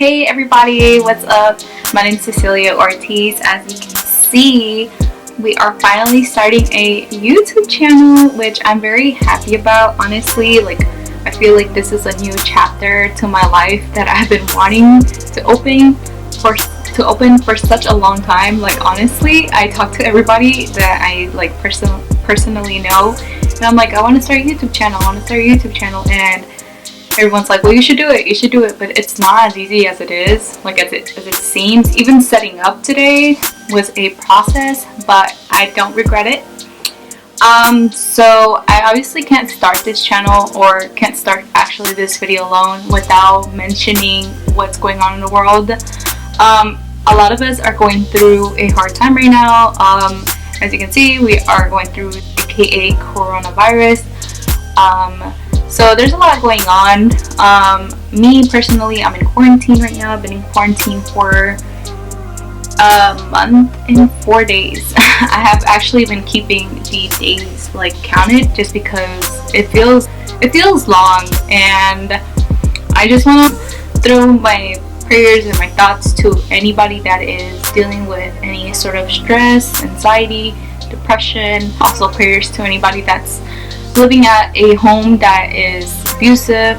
Hey everybody, what's up? My name is Cecilia Ortiz. As you can see, we are finally starting a YouTube channel, which I'm very happy about. Honestly, I feel like this is a new chapter to my life that I've been wanting to open for such a long time. Honestly, I talk to everybody that I personally know, and I'm like, I want to start a YouTube channel, and everyone's like, well, you should do it, but it's not as easy as it is, as it seems. Even setting up today was a process, but I don't regret it. So I obviously can't start this channel, or can't start actually this video alone, without mentioning what's going on in the world. A lot of us are going through a hard time right now. As you can see, we are going through aka coronavirus. So there's a lot going on. Me personally, I'm in quarantine right now. I've been in quarantine for a month and 4 days. I have actually been keeping the days counted, just because it feels long, and I just want to throw my prayers and my thoughts to anybody that is dealing with any sort of stress, anxiety, depression. Also prayers to anybody that's living at a home that is abusive,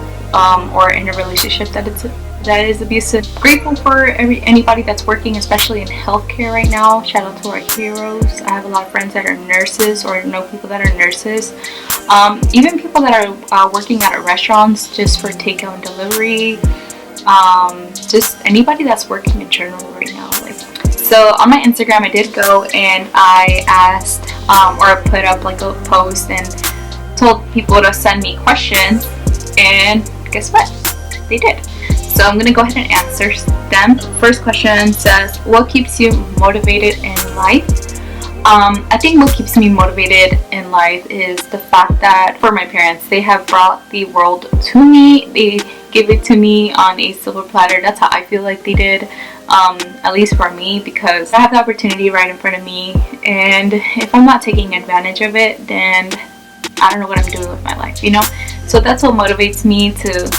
or in a relationship that is abusive. Grateful for anybody that's working, especially in healthcare right now. Shout out to our heroes. I have a lot of friends that are nurses, or know people that are nurses. Even people that are working at restaurants just for takeout and delivery. Just anybody that's working in general right now. So on my Instagram, I did go and I asked, or put up a post and told people to send me questions, and guess what? They did. So I'm gonna go ahead and answer them. First question says, what keeps you motivated in life? I think what keeps me motivated in life is the fact that, for my parents, they have brought the world to me. They gave it to me on a silver platter. That's how I feel like they did, at least for me, because I have the opportunity right in front of me, and if I'm not taking advantage of it, then I don't know what I'm doing with my life, So that's what motivates me to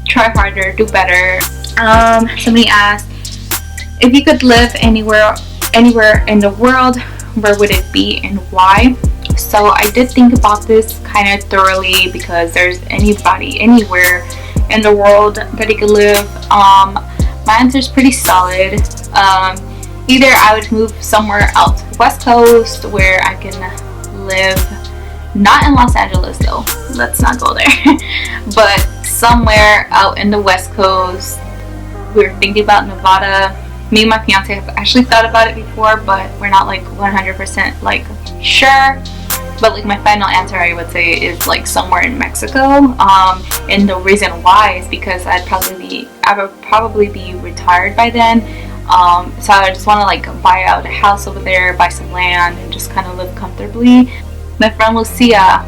try harder, do better. Somebody asked, if you could live anywhere in the world, where would it be and why? So I did think about this kind of thoroughly, because there's anybody anywhere in the world that you could live. My answer is pretty solid. Either I would move somewhere out to the West Coast where I can live, not in Los Angeles though, let's not go there, but somewhere out in the West Coast. We were thinking about Nevada. Me and my fiance have actually thought about it before, but we're not 100% sure. But my final answer, I would say, is somewhere in Mexico. And the reason why is because I would probably be retired by then. So I just want to buy out a house over there, buy some land, and just kind of live comfortably. My friend Lucia,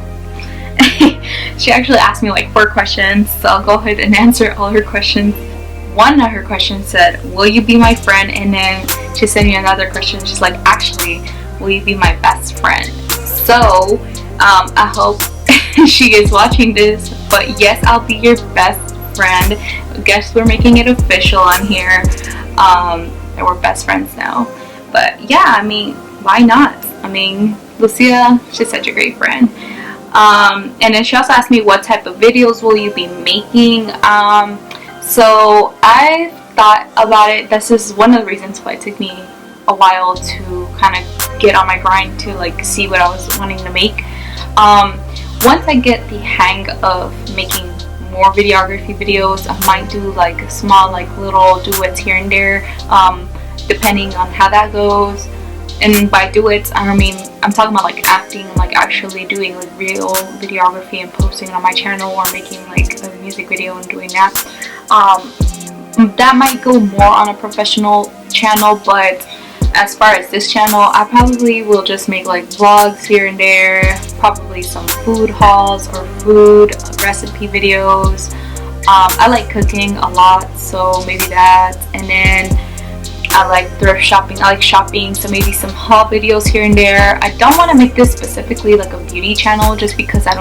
she actually asked me 4 questions, so I'll go ahead and answer all her questions. One of her questions said, will you be my friend? And then she sent me another question. She's like, actually, will you be my best friend? So I hope she is watching this, but yes, I'll be your best friend. I guess we're making it official on here, that we're best friends now. But yeah, why not? Lucia, she's such a great friend. And then she also asked me, what type of videos will you be making? So I thought about it. This is one of the reasons why it took me a while to kind of get on my grind to see what I was wanting to make. Once I get the hang of making more videography videos, I might do small little duets here and there, depending on how that goes. And by duets, I'm talking about acting, actually doing real videography and posting it on my channel, or making a music video and doing that. That might go more on a professional channel, but as far as this channel, I probably will just make vlogs here and there, probably some food hauls or food recipe videos. I like cooking a lot, so maybe that. And then I like thrift shopping, I like shopping, so maybe some haul videos here and there. I don't want to make this specifically like a beauty channel just because I'm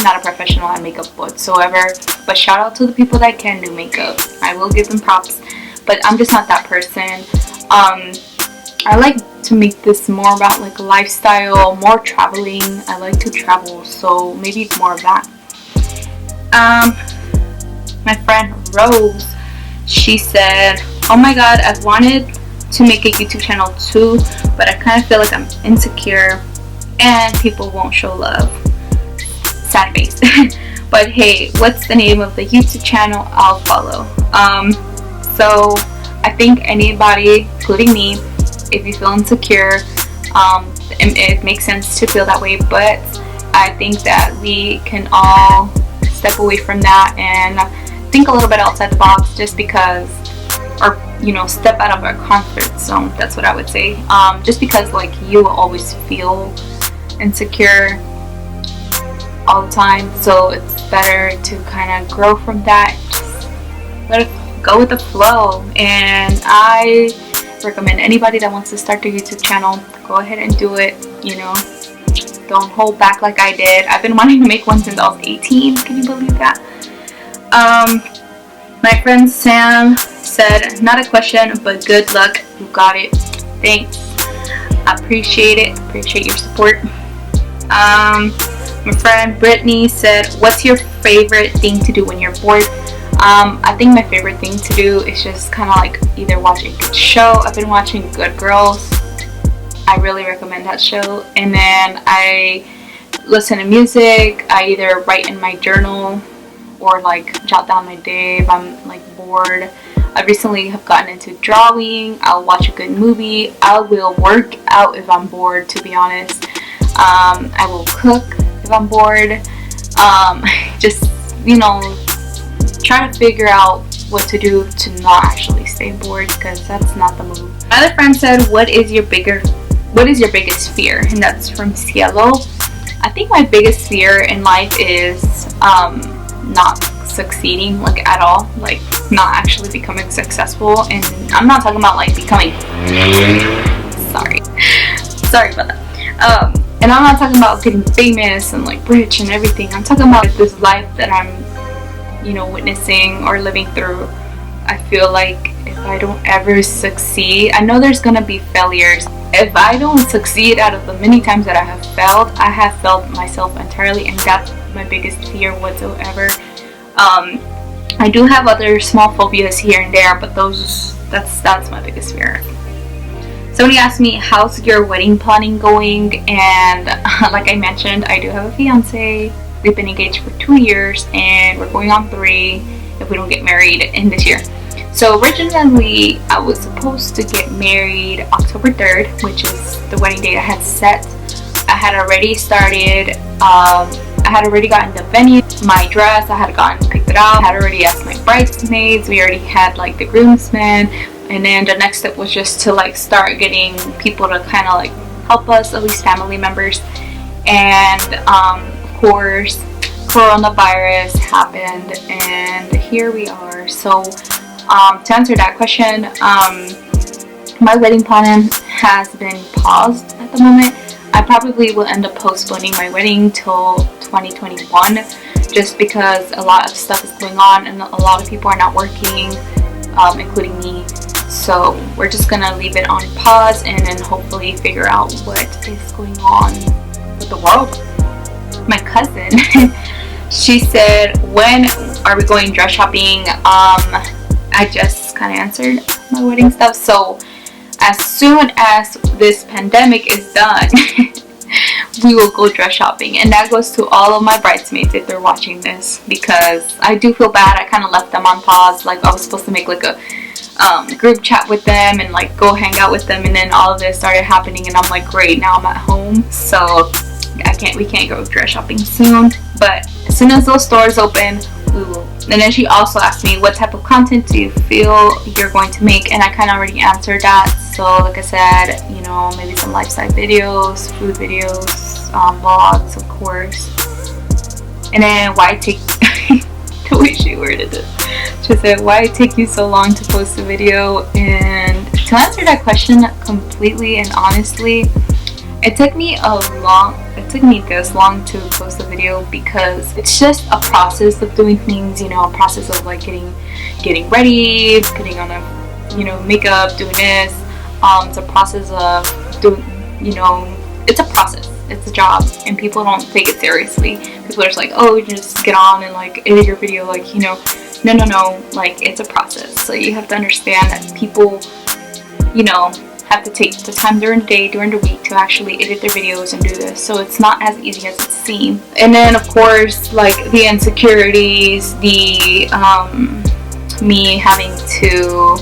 not a professional at makeup whatsoever, but shout out to the people that can do makeup. I will give them props, but I'm just not that person. I like to make this more about like lifestyle, more traveling. I like to travel, so maybe more of that. My friend Rose, she said, oh my god, I've wanted to make a YouTube channel too, but I kind of feel like I'm insecure and people won't show love. Sad face. But hey, what's the name of the YouTube channel? I'll follow. So I think anybody, including me, if you feel insecure, it makes sense to feel that way, but I think that we can all step away from that and think a little bit outside the box, just because, or step out of our comfort zone. That's what I would say. Just because like you will always feel insecure all the time, so it's better to kind of grow from that. Just let it go with the flow. And I recommend anybody that wants to start their YouTube channel, go ahead and do it. Don't hold back like I did. I've been wanting to make one since I was 18. Can you believe that? My friend Sam said, not a question, but good luck. You got it. Thanks. I appreciate it. Appreciate your support. My friend Brittany said, what's your favorite thing to do when you're bored? I think my favorite thing to do is just kind of like either watch a good show. I've been watching Good Girls. I really recommend that show. And then I listen to music. I either write in my journal or like jot down my day if I'm like bored. I recently have gotten into drawing. I'll watch a good movie. I will work out if I'm bored, to be honest. I will cook if I'm bored. Just try to figure out what to do to not actually stay bored, because that's not the move. Another friend said, what is your biggest fear? And that's from Cielo. I think my biggest fear in life is not succeeding like at all, like not actually becoming successful. And I'm not talking about like becoming sorry about that. And I'm not talking about getting famous and like rich and everything. I'm talking about this life that I'm witnessing or living through. I feel like if I don't ever succeed, I know there's gonna be failures. If I don't succeed, out of the many times that I have failed myself entirely, and that's my biggest fear whatsoever. I do have other small phobias here and there, but that's my biggest fear. Somebody asked me, how's your wedding planning going? And like I mentioned, I do have a fiance. We've been engaged for 2 years and we're going on 3 if we don't get married in this year. So originally I was supposed to get married October 3rd, which is the wedding date I had set. I had already started, I had already gotten the venue, my dress, I had picked it out, I had already asked my bridesmaids, we already had like the groomsmen, and then the next step was just to like start getting people to kind of like help us, at least family members. And of course coronavirus happened and here we are. So to answer that question, my wedding planning has been paused at the moment. I probably will end up postponing my wedding till 2021, just because a lot of stuff is going on and a lot of people are not working, including me. So we're just gonna leave it on pause and then hopefully figure out what is going on with the world. My cousin, she said, when are we going dress shopping? I just kind of answered my wedding stuff. So as soon as this pandemic is done, we will go dress shopping. And that goes to all of my bridesmaids if they're watching this, because I do feel bad. I kind of left them on pause. Like I was supposed to make like a group chat with them and like go hang out with them, and then all of this started happening and I'm like, great, now I'm at home, so we can't go dress shopping soon. But as soon as those stores open, we will. And then she also asked me, what type of content do you feel you're going to make? And I kind of already answered that. So like I said, maybe some lifestyle videos, food videos, vlogs of course. And then why take the way she worded it. She said, why it take you so long to post a video? And to answer that question completely and honestly, it took me this long to post a video because it's just a process of doing things, you know, a process of like getting ready, putting on a, you know, makeup, doing this. It's a process of doing, you know, it's a process. It's a job, and people don't take it seriously. People are just like, oh, you just get on and like edit your video, like, you know. No, like, it's a process. So you have to understand that people, you know, have to take the time during the day, during the week to actually edit their videos and do this. So it's not as easy as it seems. And then of course, like the insecurities, the me having to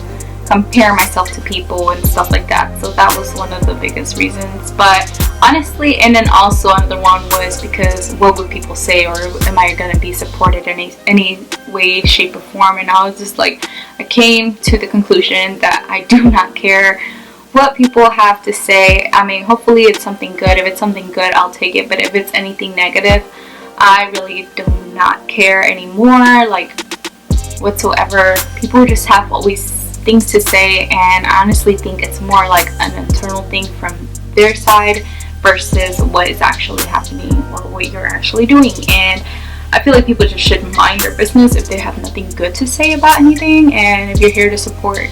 compare myself to people and stuff like that. So that was one of the biggest reasons. But honestly, and then also another one was because what would people say, or am I gonna be supported in any way, shape, or form? And I was just like, I came to the conclusion that I do not care what people have to say. I mean, hopefully it's something good. If it's something good, I'll take it. But if it's anything negative, I really do not care anymore, like whatsoever. People just have always things to say, and I honestly think it's more like an internal thing from their side versus what is actually happening or what you're actually doing. And I feel like people just should mind their business if they have nothing good to say about anything. And if you're here to support,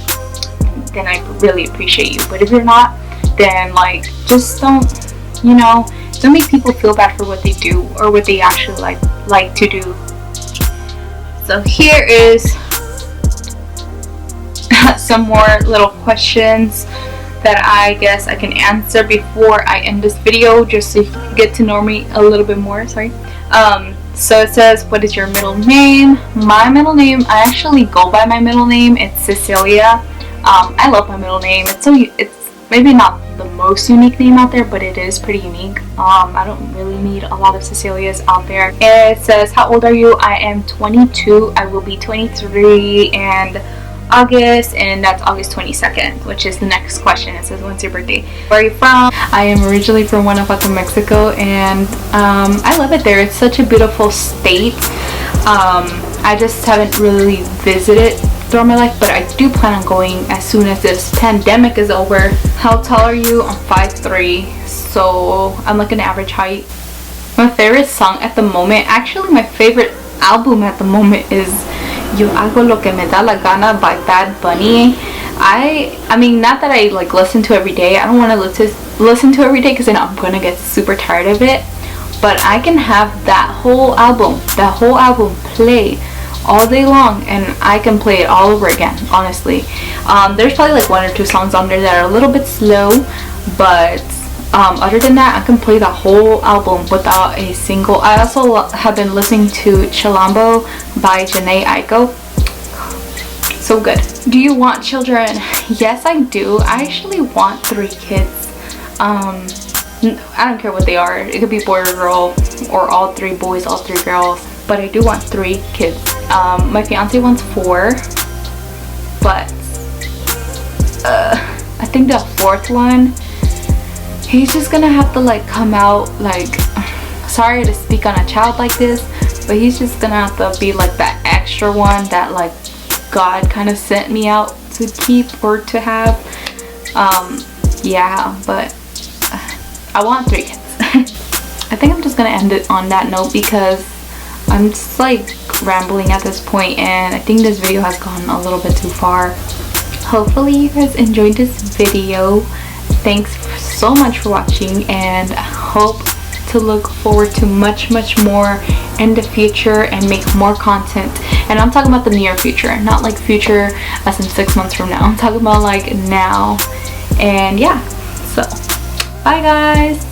then I really appreciate you. But if you're not, then like, just don't, you know, don't make people feel bad for what they do or what they actually like to do. So here is some more little questions that I guess I can answer before I end this video, just so you get to know me a little bit more. Sorry. So it says, what is your middle name? My middle name, I actually go by my middle name. It's Cecilia. I love my middle name. It's maybe not the most unique name out there, but it is pretty unique. I don't really meet a lot of Cecilias out there. And it says, how old are you? I am 22. I will be 23 and August, and that's August 22nd, which is the next question. It says, when's your birthday? Where are you from? I am originally from Guanajuato, Mexico, and I love it there. It's such a beautiful state. I just haven't really visited throughout my life, but I do plan on going as soon as this pandemic is over. How tall are you? I'm 5'3", so I'm like an average height. My favorite song at the moment, actually my favorite album at the moment, is Yo Hago Lo Que Me Da La Gana by Bad Bunny. I mean, not that I like listen to every day. I don't want to listen to every day because then I'm gonna get super tired of it. But I can have that whole album play all day long, and I can play it all over again, honestly. There's probably like one or two songs on there that are a little bit slow, but other than that, I can play the whole album without a single. I also have been listening to Chilambo by Jhené Aiko. So good. Do you want children? Yes, I do. I actually want 3 kids. I don't care what they are. It could be boy or girl, or all 3 boys, all 3 girls. But I do want 3 kids. My fiance wants 4, but I think the 4th one, he's just gonna have to like come out like, sorry to speak on a child like this, but he's just gonna have to be like that extra one that like God kind of sent me out to keep or to have. Yeah, but I want 3 kids. I think I'm just gonna end it on that note because I'm just like rambling at this point, and I think this video has gone a little bit too far. Hopefully you guys enjoyed this video. Thanks so much for watching, and I hope to look forward to much more in the future and make more content. And I'm talking about the near future, not like future as in 6 months from now. I'm talking about like now. And yeah, so bye guys.